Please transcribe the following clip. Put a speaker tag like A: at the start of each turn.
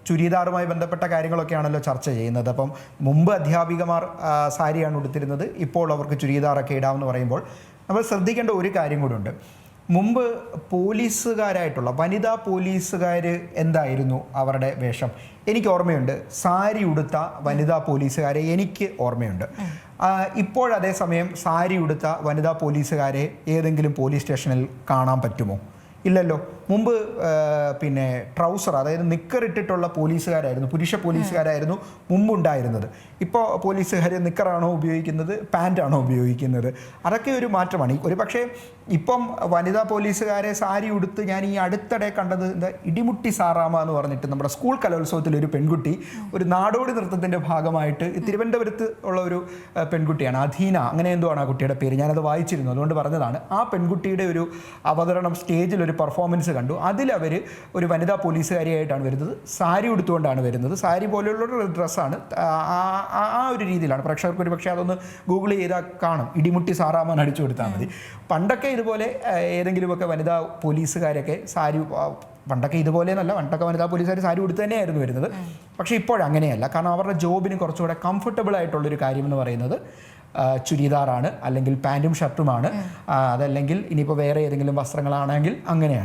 A: ചുരിദാറുമായി ബന്ധപ്പെട്ട കാര്യങ്ങളൊക്കെയാണല്ലോ ചർച്ച ചെയ്യുന്നത്. അപ്പം മുമ്പ് അധ്യാപികമാർ സാരിയാണ് ഉടുത്തിരുന്നത്, ഇപ്പോൾ അവർക്ക് ചുരിദാറൊക്കെ ഇടാമെന്ന് പറയുമ്പോൾ നമ്മൾ ശ്രദ്ധിക്കേണ്ട ഒരു കാര്യം കൂടിയുണ്ട്. മുമ്പ് പോലീസുകാരായിട്ടുള്ള വനിതാ പോലീസുകാർ എന്തായിരുന്നു അവരുടെ വേഷം? എനിക്ക് ഓർമ്മയുണ്ട്, സാരി ഉടുത്ത വനിതാ പോലീസുകാരെ എനിക്ക് ഓർമ്മയുണ്ട്. ഇപ്പോഴതേസമയം സാരി ഉടുത്ത വനിതാ പോലീസുകാരെ ഏതെങ്കിലും പോലീസ് സ്റ്റേഷനിൽ കാണാൻ പറ്റുമോ? ഇല്ലല്ലോ. മുമ്പ് പിന്നെ ട്രൗസർ, അതായത് നിക്കറിട്ടിട്ടുള്ള പോലീസുകാരായിരുന്നു, പുരുഷ പോലീസുകാരായിരുന്നു മുമ്പുണ്ടായിരുന്നത്. ഇപ്പോൾ പോലീസുകാർ നിക്കറാണോ ഉപയോഗിക്കുന്നത്, പാൻറ്റാണോ ഉപയോഗിക്കുന്നത്? അതൊക്കെ ഒരു മാറ്റമാണ്. ഒരു പക്ഷേ ഇപ്പം വനിതാ പോലീസുകാരെ സാരി ഉടുത്ത് ഞാൻ ഈ അടുത്തിടെ കണ്ടത് ഇടിമുട്ടി സാറാമ എന്ന് പറഞ്ഞിട്ട് നമ്മുടെ സ്കൂൾ കലോത്സവത്തിൽ ഒരു പെൺകുട്ടി ഒരു നാടോടി നൃത്തത്തിൻ്റെ ഭാഗമായിട്ട് തിരുവനന്തപുരത്ത് ഉള്ള ഒരു പെൺകുട്ടിയാണ്, അധീന അങ്ങനെ എന്തോ ആണ് ആ കുട്ടിയുടെ പേര്, ഞാനത് വായിച്ചിരുന്നു, അതുകൊണ്ട് പറഞ്ഞതാണ്. ആ പെൺകുട്ടിയുടെ ഒരു അവതരണം, സ്റ്റേജിൽ ഒരു പെർഫോമൻസ് കണ്ടു. അതിലവർ ഒരു വനിതാ പോലീസുകാരിയായിട്ടാണ് വരുന്നത്, സാരി ഉടുത്തുകൊണ്ടാണ് വരുന്നത്. സാരി പോലെയുള്ളൊരു ഡ്രസ്സാണ്, ആ ഒരു രീതിയിലാണ്. പ്രേക്ഷകർക്ക് ഒരു പക്ഷേ അതൊന്ന് ഗൂഗിൾ ചെയ്താൽ കാണും, ഇടിമുട്ടി സാറാമാൻ അടിച്ചു കൊടുത്താൽ മതി. പണ്ടൊക്കെ ഇതുപോലെ ഏതെങ്കിലുമൊക്കെ വനിതാ പോലീസുകാരൊക്കെ സാരി, പണ്ടൊക്കെ ഇതുപോലെ എന്നല്ല, പണ്ടൊക്കെ വനിതാ പോലീസുകാർ സാരി ഉടുത്ത് തന്നെയായിരുന്നു വരുന്നത്. പക്ഷേ ഇപ്പോഴങ്ങനെയല്ല. കാരണം അവരുടെ ജോബിന് കുറച്ചുകൂടെ കംഫർട്ടബിൾ ആയിട്ടുള്ളൊരു കാര്യം എന്ന് പറയുന്നത് ചുരിദാറാണ്, അല്ലെങ്കിൽ പാൻറ്റും ഷർട്ടുമാണ്, അതല്ലെങ്കിൽ ഇനിയിപ്പോൾ വേറെ ഏതെങ്കിലും വസ്ത്രങ്ങളാണെങ്കിൽ അങ്ങനെയാണ്.